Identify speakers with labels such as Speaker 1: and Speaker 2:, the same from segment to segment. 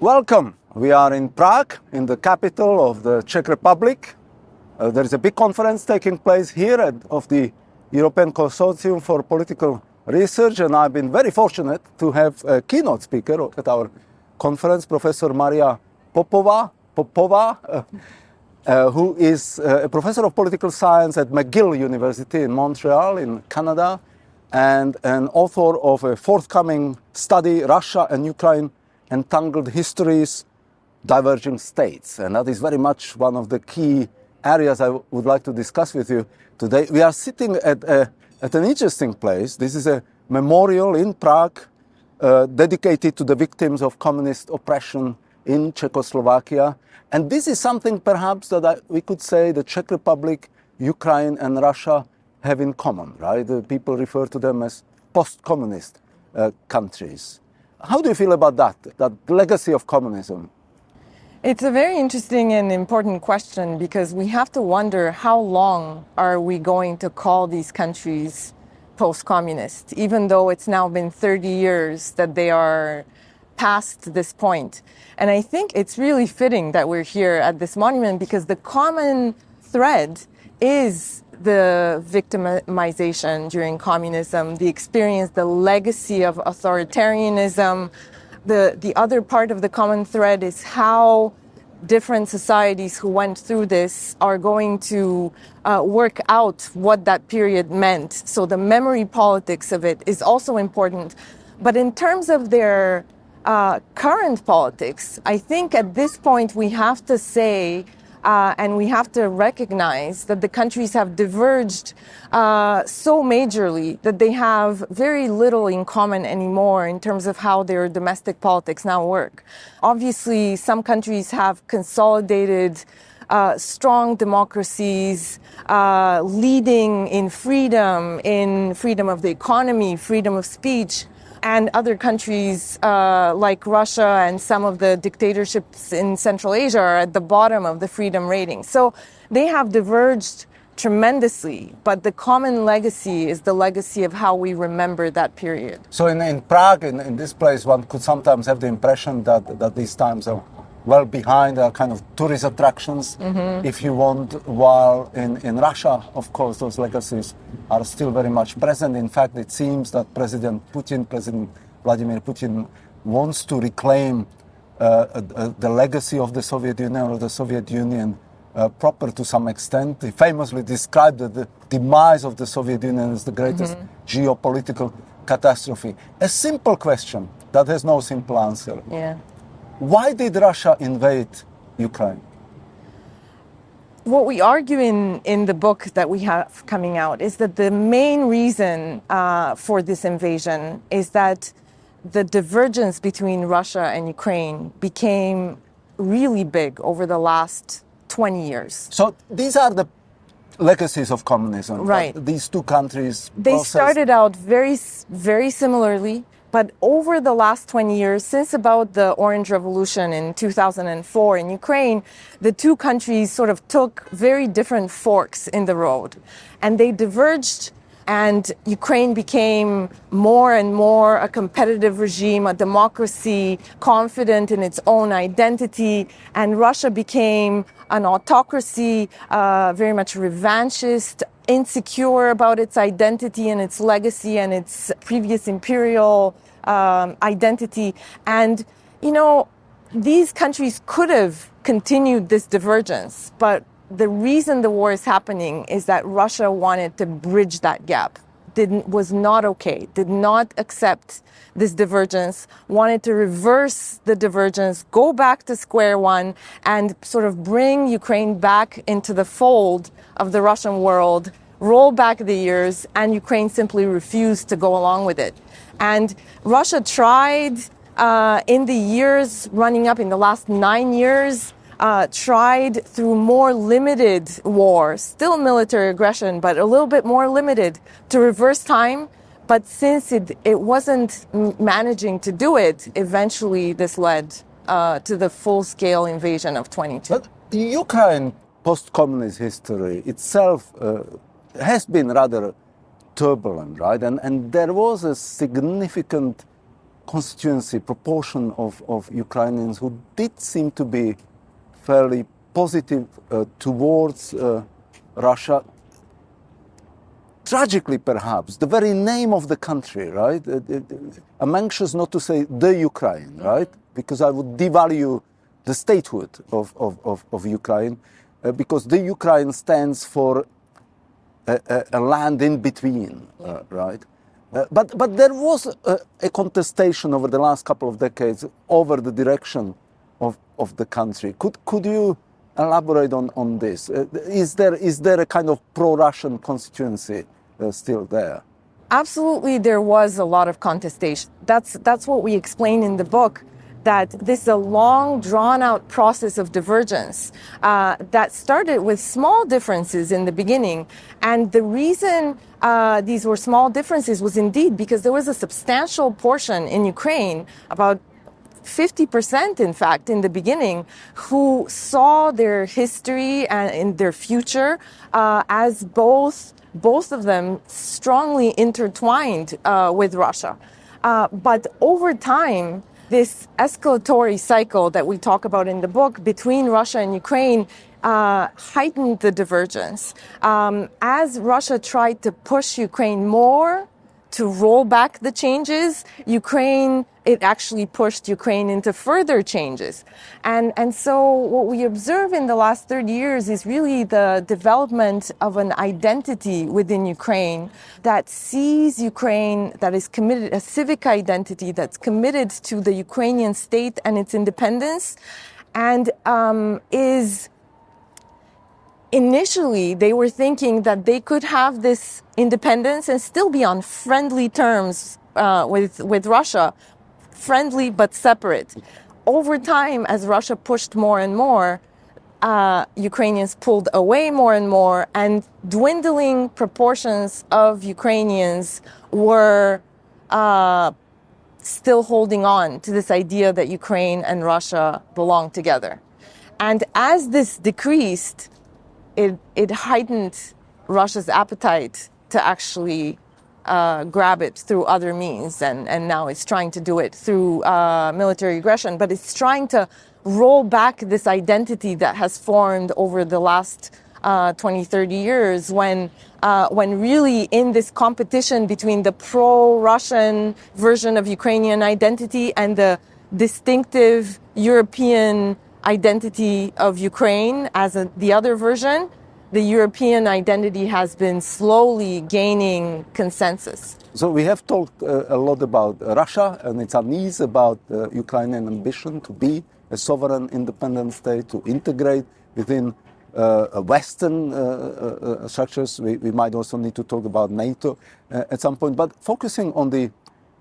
Speaker 1: Welcome. We are in Prague, in the capital of the Czech Republic. There is a big conference taking place here of the European Consortium for Political Research, and I've been very fortunate to have a keynote speaker at our conference, Professor Maria Popova, who is a professor of political science at McGill University in Montreal in Canada, and an author of a forthcoming study, Russia and Ukraine, Entangled Histories, Diverging States. And that is very much one of the key areas I would like to discuss with you today. We are sitting at an interesting place. This is a memorial in Prague dedicated to the victims of communist oppression in Czechoslovakia. And this is something perhaps that we could say the Czech Republic, Ukraine and Russia have in common, right? People refer to them as post-communist countries. How do you feel about that legacy of communism?
Speaker 2: It's a very interesting and important question, because we have to wonder how long are we going to call these countries post-communist, even though it's now been 30 years that they are past this point. And I think it's really fitting that we're here at this monument, because the common thread is the victimization during communism, the experience, the legacy of authoritarianism. The other part of the common thread is how different societies who went through this are going to work out what that period meant. So the memory politics of it is also important. But in terms of their current politics, I think at this point we have to say and we have to recognize that the countries have diverged so majorly that they have very little in common anymore in terms of how their domestic politics now work. Obviously, some countries have consolidated strong democracies, leading in freedom of the economy, freedom of speech. And other countries like Russia and some of the dictatorships in Central Asia are at the bottom of the freedom rating. So they have diverged tremendously, but the common legacy is the legacy of how we remember that period.
Speaker 1: So in Prague, in this place, one could sometimes have the impression that these times are well behind kind of tourist attractions, if you want, while in Russia, of course, those legacies are still very much present. In fact, it seems that President Vladimir Putin wants to reclaim the legacy of the Soviet Union, or the Soviet Union proper to some extent. He famously described the demise of the Soviet Union as the greatest geopolitical catastrophe. A simple question that has no simple answer.
Speaker 2: Yeah.
Speaker 1: Why did Russia invade Ukraine?
Speaker 2: What we argue in the book that we have coming out is that the main reason for this invasion is that the divergence between Russia and Ukraine became really big over the last 20 years.
Speaker 1: So these are the legacies of communism.
Speaker 2: Right.
Speaker 1: These two countries.
Speaker 2: They started out very, very similarly. But over the last 20 years, since about the Orange Revolution in 2004 in Ukraine, the two countries sort of took very different forks in the road. And they diverged, and Ukraine became more and more a competitive regime, a democracy, confident in its own identity. And Russia became an autocracy, very much revanchist, insecure about its identity and its legacy and its previous imperial identity. And, you know, these countries could have continued this divergence, but the reason the war is happening is that Russia wanted to bridge that gap. Was not okay, did not accept this divergence, wanted to reverse the divergence, go back to square one, and sort of bring Ukraine back into the fold of the Russian world, roll back the years, and Ukraine simply refused to go along with it. And Russia tried in the years running up, in the last 9 years, tried through more limited war, still military aggression, but a little bit more limited, to reverse time. But since it wasn't managing to do it, eventually this led to the full-scale invasion of 22.
Speaker 1: But Ukraine post-communist history itself has been rather turbulent, right? And there was a significant constituency, proportion of Ukrainians who did seem to be fairly positive towards Russia. Tragically, perhaps, the very name of the country, right? I'm anxious not to say the Ukraine, right? Because I would devalue the statehood of Ukraine, because the Ukraine stands for a land in between, right? But there was a contestation over the last couple of decades over the direction of the country. Could you elaborate on this? Is there a kind of pro-Russian constituency still there?
Speaker 2: Absolutely, there was a lot of contestation. That's what we explain in the book, that this is a long, drawn-out process of divergence that started with small differences in the beginning. And the reason these were small differences was indeed because there was a substantial portion in Ukraine, about 50% in fact in the beginning, who saw their history and in their future as both of them strongly intertwined with Russia. But over time, this escalatory cycle that we talk about in the book between Russia and Ukraine heightened the divergence. As Russia tried to push Ukraine more to roll back the changes, it actually pushed Ukraine into further changes. And so what we observe in the last 30 years is really the development of an identity within Ukraine that sees Ukraine, that is committed, a civic identity that's committed to the Ukrainian state and its independence, and is initially, they were thinking that they could have this independence and still be on friendly terms with Russia, friendly but separate. Over time, as Russia pushed more and more, Ukrainians pulled away more and more, and dwindling proportions of Ukrainians were still holding on to this idea that Ukraine and Russia belong together. And as this decreased, it heightened Russia's appetite to actually grab it through other means, and now it's trying to do it through military aggression, but it's trying to roll back this identity that has formed over the last 20, 30 years when really in this competition between the pro-Russian version of Ukrainian identity and the distinctive European identity of Ukraine as the other version, the European identity has been slowly gaining consensus.
Speaker 1: So we have talked a lot about Russia and its unease about Ukrainian ambition to be a sovereign, independent state, to integrate within Western structures. We might also need to talk about NATO at some point, but focusing on the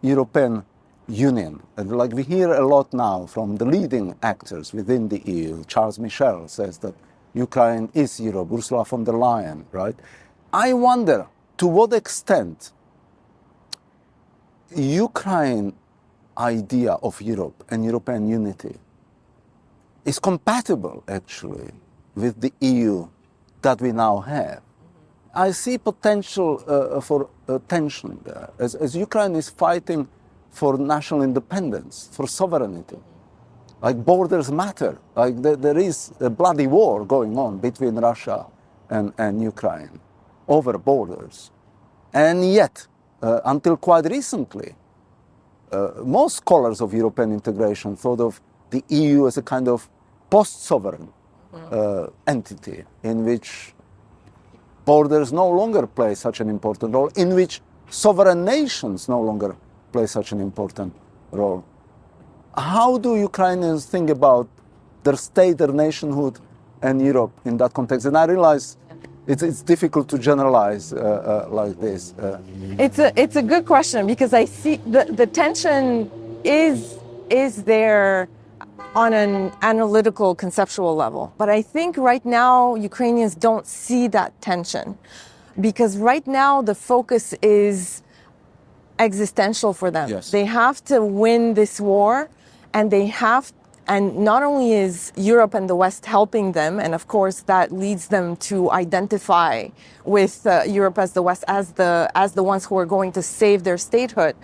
Speaker 1: European Union. And like we hear a lot now from the leading actors within the EU. Charles Michel says that Ukraine is Europe, Ursula von der Leyen, right? I wonder to what extent Ukraine idea of Europe and European unity is compatible actually with the EU that we now have. I see potential for tension there as Ukraine is fighting for national independence, for sovereignty. Like borders matter. Like there is a bloody war going on between Russia and Ukraine over borders. And yet, until quite recently, most scholars of European integration thought of the EU as a kind of post-sovereign entity in which borders no longer play such an important role, in which sovereign nations no longer play such an important role. How do Ukrainians think about their state, their nationhood, and Europe in that context? And I realize it's difficult to generalize like this.
Speaker 2: It's a good question, because I see the tension is there on an analytical, conceptual level. But I think right now Ukrainians don't see that tension, because right now the focus is existential for them.
Speaker 1: Yes.
Speaker 2: They have to win this war, and not only is Europe and the West helping them, and of course that leads them to identify with Europe as the West as the ones who are going to save their statehood.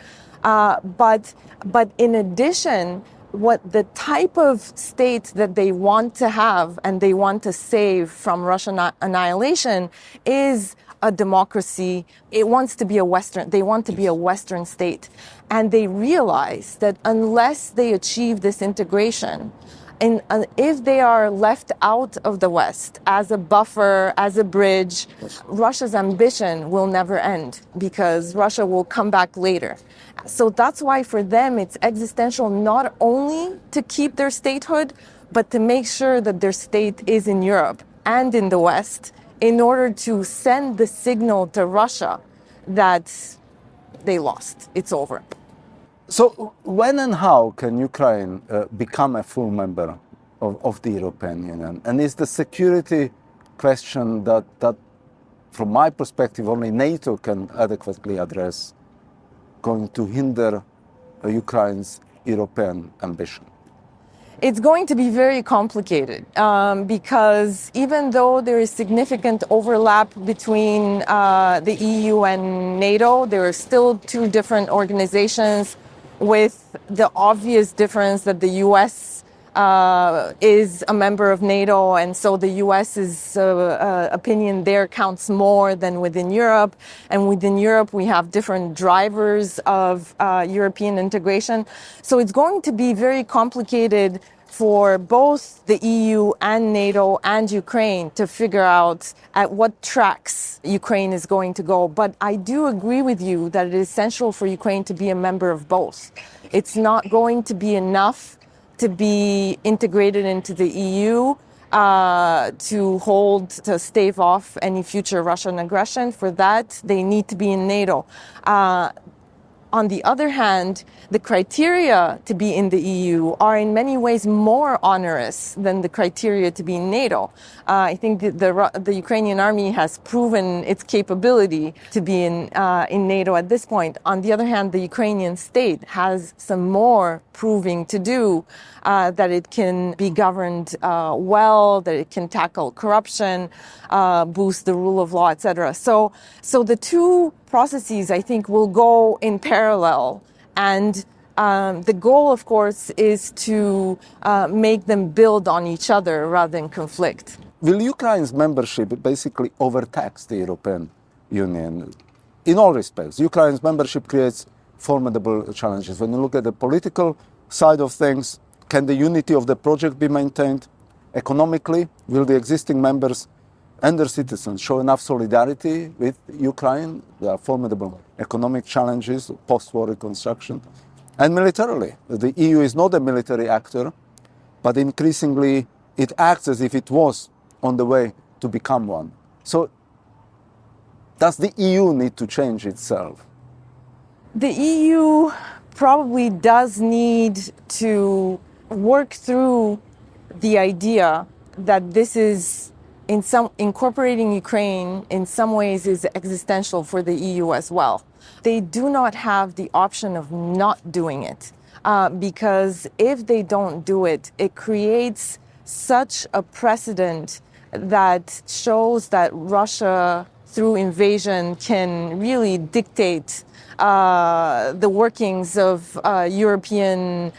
Speaker 2: But in addition, what the type of state that they want to have and they want to save from Russian annihilation is a democracy. It wants to be a Western, they want to be a Western state. And they realize that unless they achieve this integration, and if they are left out of the West as a buffer, as a bridge, Russia's ambition will never end because Russia will come back later. So that's why for them it's existential not only to keep their statehood, but to make sure that their state is in Europe and in the West in order to send the signal to Russia that they lost, it's over.
Speaker 1: So when and how can Ukraine become a full member of the European Union? And is the security question that, from my perspective, only NATO can adequately address going to hinder Ukraine's European ambition?
Speaker 2: It's going to be very complicated because even though there is significant overlap between the EU and NATO, there are still two different organizations with the obvious difference that the US is a member of NATO, and so the US's opinion there counts more than within Europe. And within Europe, we have different drivers of European integration. So it's going to be very complicated for both the EU and NATO and Ukraine to figure out at what tracks Ukraine is going to go. But I do agree with you that it is essential for Ukraine to be a member of both. It's not going to be enough to be integrated into the EU to stave off any future Russian aggression. For that, they need to be in NATO. On the other hand, the criteria to be in the EU are in many ways more onerous than the criteria to be in NATO. I think the Ukrainian army has proven its capability to be in NATO at this point. On the other hand, the Ukrainian state has some more proving to do, that it can be governed well, that it can tackle corruption, boost the rule of law, etc. So the two processes, I think, will go in parallel. And the goal, of course, is to make them build on each other rather than conflict.
Speaker 1: Will Ukraine's membership basically overtax the European Union? In all respects, Ukraine's membership creates formidable challenges. When you look at the political side of things, can the unity of the project be maintained? Economically, will the existing members and their citizens show enough solidarity with Ukraine? There are formidable economic challenges, post-war reconstruction. And militarily, the EU is not a military actor, but increasingly it acts as if it was on the way to become one. So does the EU need to change itself?
Speaker 2: The EU probably does need to work through the idea that this is incorporating Ukraine in some ways is existential for the EU as well. They do not have the option of not doing it because if they don't do it, it creates such a precedent that shows that Russia, through invasion, can really dictate the workings of European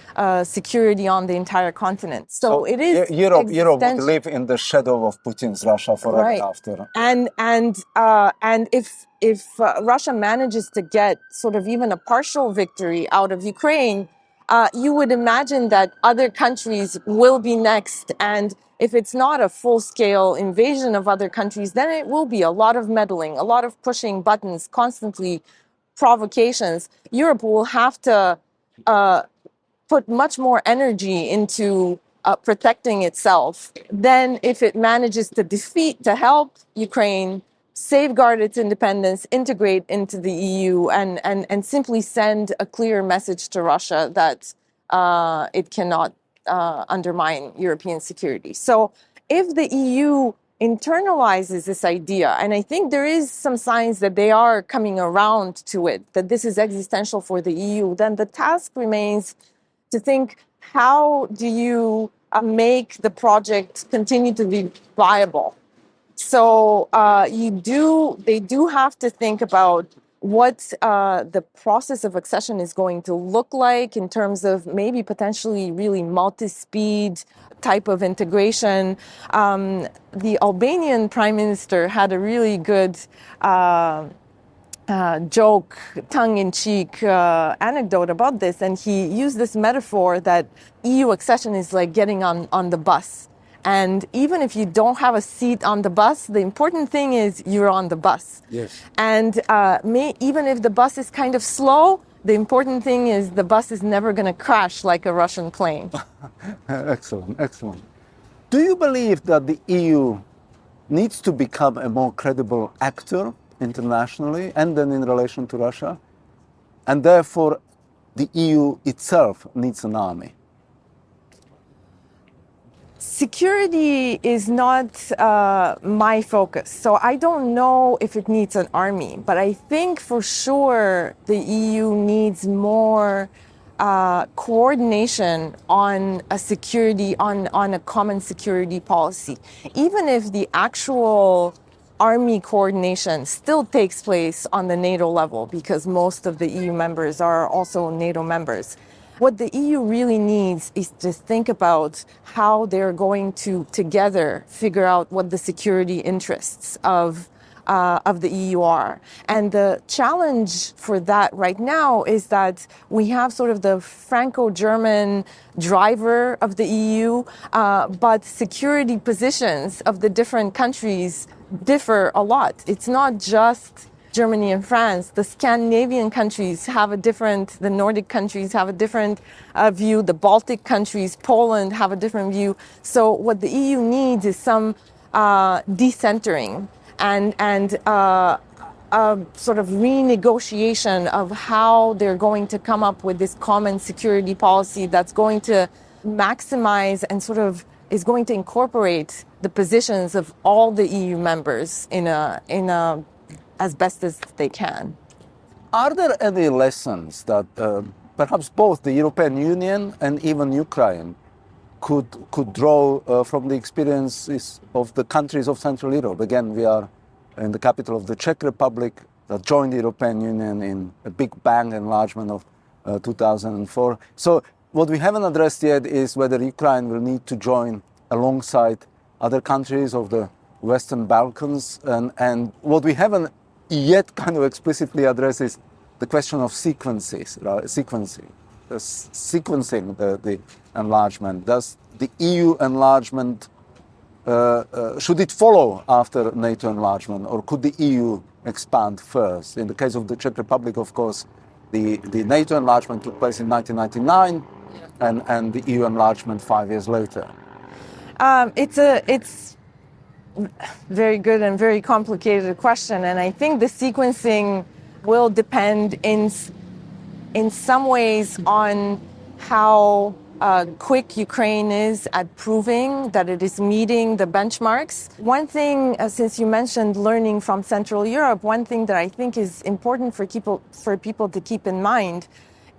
Speaker 2: security on the entire continent. So it is
Speaker 1: Europe would live in the shadow of Putin's Russia forever after.
Speaker 2: And if Russia manages to get sort of even a partial victory out of Ukraine, you would imagine that other countries will be next. And if it's not a full-scale invasion of other countries, then it will be a lot of meddling, a lot of pushing buttons, constantly provocations. Europe will have to put much more energy into protecting itself than if it manages to help Ukraine safeguard its independence, integrate into the EU, and simply send a clear message to Russia that it cannot undermine European security. So if the EU internalizes this idea, and I think there is some signs that they are coming around to it, that this is existential for the EU, then the task remains to think, how do you make the project continue to be viable? So they do have to think about what the process of accession is going to look like in terms of maybe potentially really multi-speed type of integration. The Albanian prime minister had a really good joke, tongue-in-cheek anecdote about this, and he used this metaphor that EU accession is like getting on the bus. And even if you don't have a seat on the bus, the important thing is you're on the bus.
Speaker 1: Yes.
Speaker 2: And even if the bus is kind of slow, the important thing is the bus is never going to crash like a Russian plane.
Speaker 1: Excellent, excellent. Do you believe that the EU needs to become a more credible actor internationally and then in relation to Russia? And therefore, the EU itself needs an army?
Speaker 2: Security is not my focus, so I don't know if it needs an army, but I think for sure the EU needs more coordination on a security, on a common security policy. Even if the actual army coordination still takes place on the NATO level, because most of the EU members are also NATO members. What the EU really needs is to think about how they're going to together figure out what the security interests of the EU are. And the challenge for that right now is that we have sort of the Franco-German driver of the EU, but security positions of the different countries differ a lot. It's not just Germany and France. The Scandinavian countries have a different, the Nordic countries have a different view. The Baltic countries, Poland have a different view. So what the EU needs is some decentering and sort of renegotiation of how they're going to come up with this common security policy that's going to maximize and sort of is going to incorporate the positions of all the EU members in a as best as they can.
Speaker 1: Are there any lessons that perhaps both the European Union and even Ukraine could draw from the experiences of the countries of Central Europe? Again, we are in the capital of the Czech Republic that joined the European Union in a big bang enlargement of 2004. So what we haven't addressed yet is whether Ukraine will need to join alongside other countries of the Western Balkans. And what we haven't yet kind of explicitly addresses the question of sequences, right? Sequencing the enlargement. Does the EU enlargement, should it follow after NATO enlargement, or could the EU expand first? In the case of the Czech Republic, of course, the NATO enlargement took place in 1999, and the EU enlargement 5 years later.
Speaker 2: It's very good and very complicated question, and I think the sequencing will depend in some ways on how quick Ukraine is at proving that it is meeting the benchmarks. One thing, since you mentioned learning from Central Europe, one thing that I think is important for people to keep in mind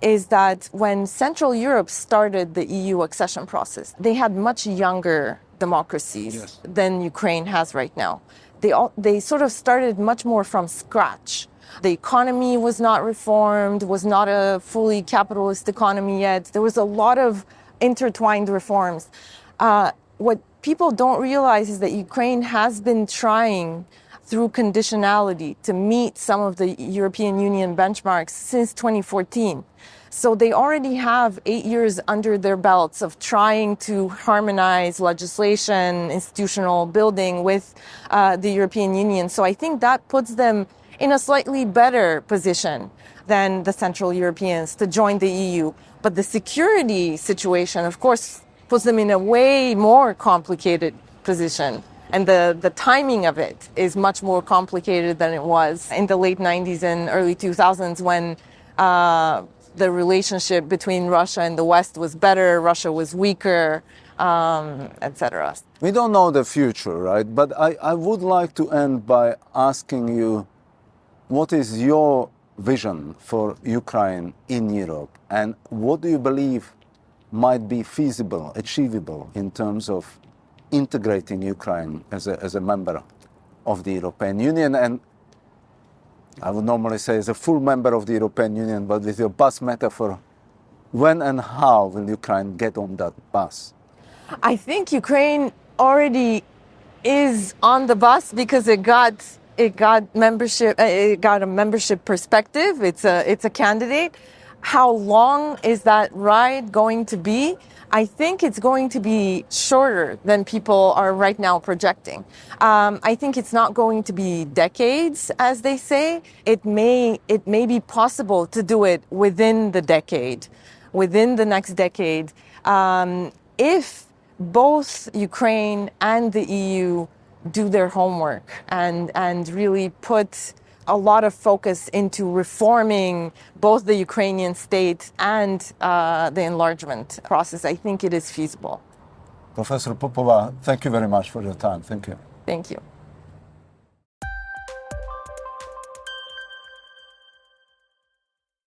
Speaker 2: is that when Central Europe started the EU accession process, they had much younger democracies than Ukraine has right now. They sort of started much more from scratch. The economy was not reformed, was not a fully capitalist economy yet. There was a lot of intertwined reforms. What people don't realize is that Ukraine has been trying through conditionality to meet some of the European Union benchmarks since 2014. So they already have 8 years under their belts of trying to harmonize legislation, institutional building with the European Union. So I think that puts them in a slightly better position than the Central Europeans to join the EU. But the security situation, of course, puts them in a way more complicated position. And the timing of it is much more complicated than it was in the late 90s and early 2000s when the relationship between Russia and the West was better, Russia was weaker, etc.
Speaker 1: We don't know the future, right? But I would like to end by asking you, what is your vision for Ukraine in Europe? And what do you believe might be feasible, achievable in terms of integrating Ukraine as a member of the European Union? And I would normally say as a full member of the European Union, but with your bus metaphor, when and how will Ukraine get on that bus?
Speaker 2: I think Ukraine already is on the bus because it got membership. It got a membership perspective. It's a candidate. How long is that ride going to be? I think it's going to be shorter than people are right now projecting. I think it's not going to be decades, as they say. It may be possible to do it within the decade, within the next decade, if both Ukraine and the EU do their homework and really put a lot of focus into reforming both the Ukrainian state and the enlargement process. I think it is feasible.
Speaker 1: Professor Popova, thank you very much for your time. Thank you.
Speaker 2: Thank you.